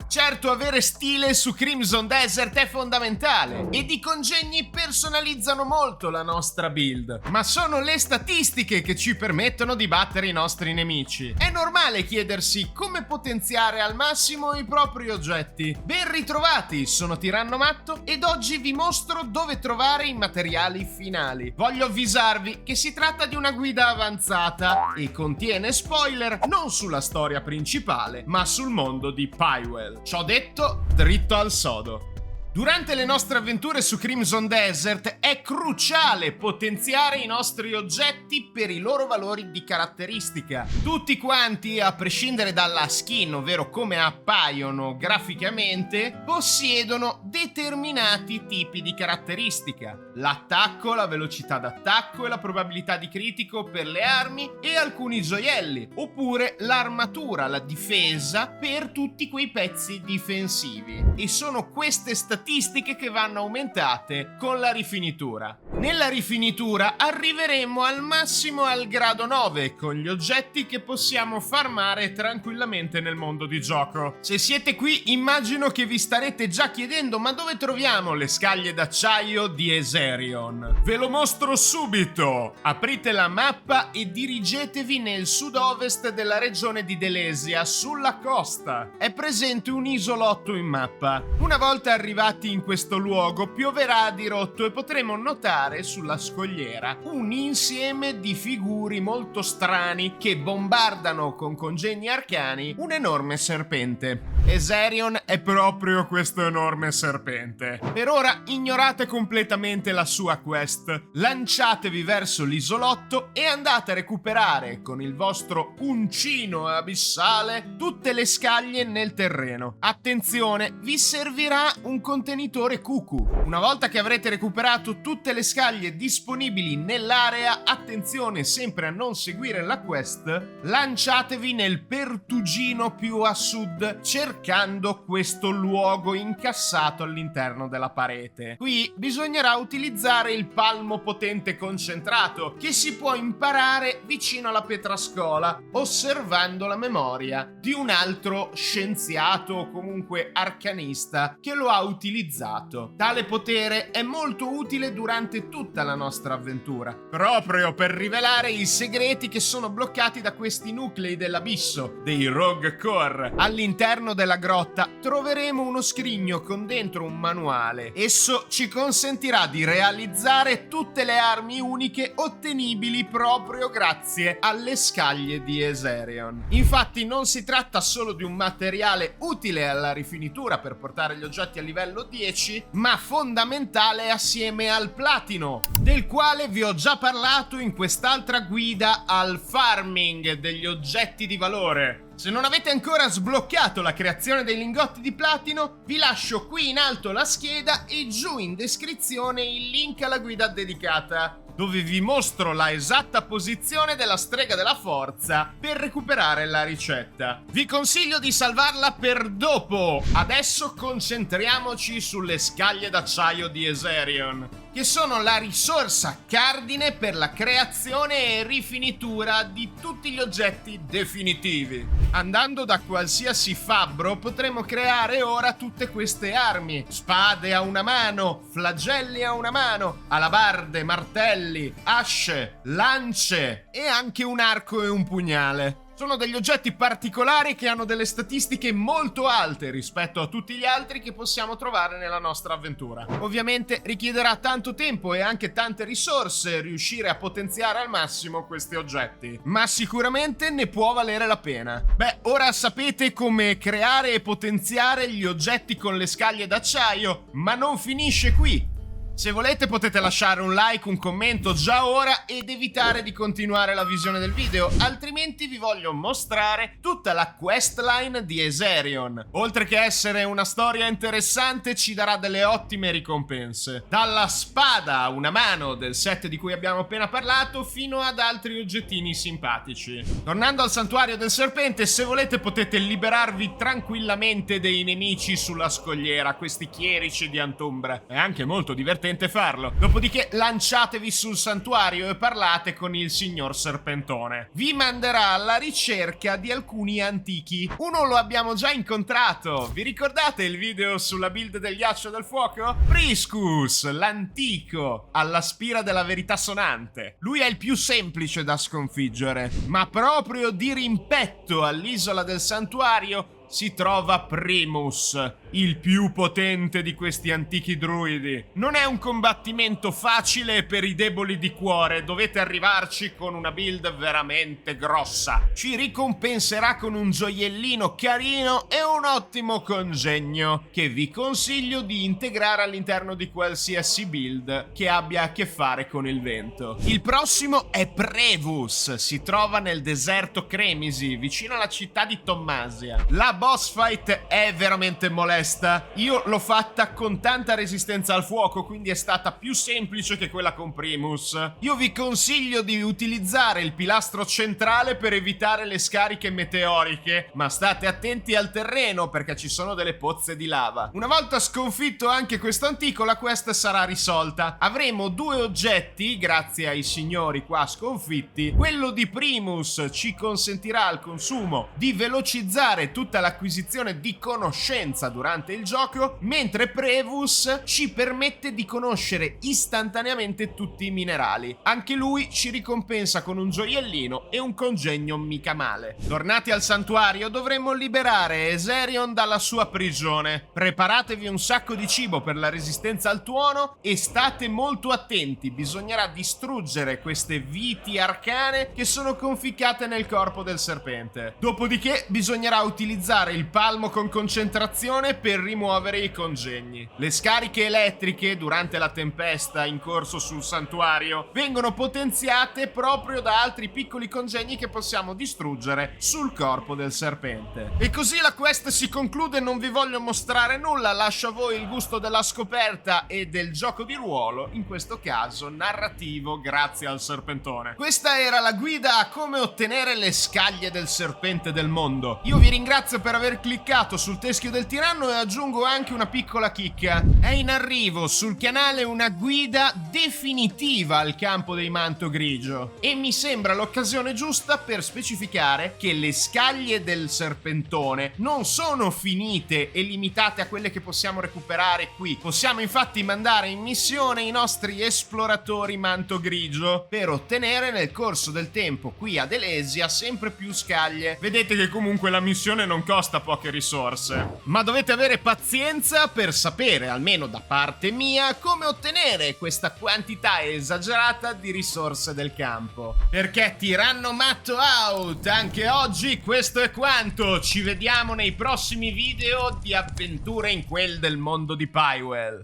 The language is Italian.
Certo, avere stile su Crimson Desert è fondamentale ed i congegni personalizzano molto la nostra build, ma sono le statistiche che ci permettono di battere i nostri nemici. È normale chiedersi come potenziare al massimo i propri oggetti. Ben ritrovati, sono Tiranno Matto ed oggi vi mostro dove trovare i materiali finali. Voglio avvisarvi che si tratta di una guida avanzata e contiene spoiler non sulla storia principale, ma sul mondo di Pywell. Ciò detto, dritto al sodo. Durante le nostre avventure su Crimson Desert è cruciale potenziare i nostri oggetti per i loro valori di caratteristica. Tutti quanti, a prescindere dalla skin, ovvero come appaiono graficamente, possiedono determinati tipi di caratteristica. L'attacco, la velocità d'attacco e la probabilità di critico per le armi e alcuni gioielli, oppure l'armatura, la difesa per tutti quei pezzi difensivi. E sono queste statistiche che vanno aumentate con la rifinitura. Nella rifinitura arriveremo al massimo al grado 9 con gli oggetti che possiamo farmare tranquillamente nel mondo di gioco. Se siete qui, immagino che vi starete già chiedendo: ma dove troviamo le scaglie d'acciaio di Ezerion? Ve lo mostro subito! Aprite la mappa e dirigetevi nel sud-ovest della regione di Delesia, sulla costa. È presente un isolotto in mappa. Una volta arrivati in questo luogo pioverà a dirotto e potremo notare sulla scogliera un insieme di figuri molto strani che bombardano con congegni arcani un enorme serpente. Ezerion è proprio questo enorme serpente. Per ora ignorate completamente la sua quest, lanciatevi verso l'isolotto e andate a recuperare con il vostro uncino abissale tutte le scaglie nel terreno. Attenzione, vi servirà un contenitore cucu. Una volta che avrete recuperato tutte le scaglie disponibili nell'area, attenzione sempre a non seguire la quest, lanciatevi nel pertugino più a sud, cercando questo luogo incassato all'interno della parete. Qui bisognerà utilizzare il palmo potente concentrato, che si può imparare vicino alla pietrascola, osservando la memoria di un altro scienziato o comunque arcanista che lo ha utilizzato. Tale potere è molto utile durante tutta la nostra avventura, proprio per rivelare i segreti che sono bloccati da questi nuclei dell'abisso, dei Rogue Core. All'interno della grotta troveremo uno scrigno con dentro un manuale. Esso ci consentirà di realizzare tutte le armi uniche ottenibili proprio grazie alle scaglie di Ezerion. Infatti non si tratta solo di un materiale utile alla rifinitura per portare gli oggetti a livello 10, ma fondamentale assieme al platino, del quale vi ho già parlato in quest'altra guida al farming degli oggetti di valore. Se non avete ancora sbloccato la creazione dei lingotti di platino, vi lascio qui in alto la scheda e giù in descrizione il link alla guida dedicata, dove vi mostro la esatta posizione della strega della forza per recuperare la ricetta. Vi consiglio di salvarla per dopo. Adesso concentriamoci sulle scaglie d'acciaio di Ezerion, che sono la risorsa cardine per la creazione e rifinitura di tutti gli oggetti definitivi. Andando da qualsiasi fabbro potremo creare ora tutte queste armi: spade a una mano, flagelli a una mano, alabarde, martelli, asce, lance e anche un arco e un pugnale. Sono degli oggetti particolari che hanno delle statistiche molto alte rispetto a tutti gli altri che possiamo trovare nella nostra avventura. Ovviamente richiederà tanto tempo e anche tante risorse riuscire a potenziare al massimo questi oggetti, ma sicuramente ne può valere la pena. Beh, ora sapete come creare e potenziare gli oggetti con le scaglie d'acciaio, ma non finisce qui. Se volete potete lasciare un like, un commento già ora ed evitare di continuare la visione del video, altrimenti vi voglio mostrare tutta la questline di Ezerion. Oltre che essere una storia interessante, ci darà delle ottime ricompense. Dalla spada a una mano del set di cui abbiamo appena parlato, fino ad altri oggettini simpatici. Tornando al santuario del serpente, se volete potete liberarvi tranquillamente dei nemici sulla scogliera, questi chierici di Antumbra. È anche molto divertente potente farlo. Dopodiché lanciatevi sul santuario e parlate con il signor Serpentone. Vi manderà alla ricerca di alcuni antichi. Uno lo abbiamo già incontrato. Vi ricordate il video sulla build del ghiaccio del fuoco? Priscus, l'antico, alla spira della verità sonante. Lui è il più semplice da sconfiggere, ma proprio di rimpetto all'isola del santuario si trova Primus, il più potente di questi antichi druidi. Non è un combattimento facile per i deboli di cuore, dovete arrivarci con una build veramente grossa. Ci ricompenserà con un gioiellino carino e un ottimo congegno, che vi consiglio di integrare all'interno di qualsiasi build che abbia a che fare con il vento. Il prossimo è Prevus, si trova nel deserto Cremisi, vicino alla città di Tommasia. La boss fight è veramente molesta. Io l'ho fatta con tanta resistenza al fuoco, quindi è stata più semplice che quella con Primus. Io vi consiglio di utilizzare il pilastro centrale per evitare le scariche meteoriche, ma state attenti al terreno perché ci sono delle pozze di lava. Una volta sconfitto anche questo antico, la quest sarà risolta. Avremo 2 oggetti grazie ai signori qua sconfitti. Quello di Primus ci consentirà il consumo di velocizzare tutta l'acquisizione di conoscenza durante il gioco, mentre Prevus ci permette di conoscere istantaneamente tutti i minerali. Anche lui ci ricompensa con un gioiellino e un congegno mica male. Tornati al santuario dovremmo liberare Eserion dalla sua prigione. Preparatevi un sacco di cibo per la resistenza al tuono e state molto attenti, bisognerà distruggere queste viti arcane che sono conficcate nel corpo del serpente. Dopodiché bisognerà utilizzare il palmo con concentrazione per rimuovere i congegni. Le scariche elettriche durante la tempesta in corso sul santuario vengono potenziate proprio da altri piccoli congegni che possiamo distruggere sul corpo del serpente. E così la quest si conclude, non vi voglio mostrare nulla, lascio a voi il gusto della scoperta e del gioco di ruolo, in questo caso narrativo grazie al serpentone. Questa era la guida a come ottenere le scaglie del serpente del mondo. Io vi ringrazio per aver cliccato sul teschio del tiranno e aggiungo anche una piccola chicca. È in arrivo sul canale una guida definitiva al campo dei manto grigio e mi sembra l'occasione giusta per specificare che le scaglie del serpentone non sono finite e limitate a quelle che possiamo recuperare qui. Possiamo infatti mandare in missione i nostri esploratori manto grigio per ottenere nel corso del tempo qui ad Elesia sempre più scaglie. Vedete che comunque la missione non costa poche risorse, ma dovete avere pazienza per sapere, almeno da parte mia, come ottenere questa quantità esagerata di risorse del campo. Perché tiranno matto out! Anche oggi questo è quanto, ci vediamo nei prossimi video di avventure in quel del mondo di Pywell.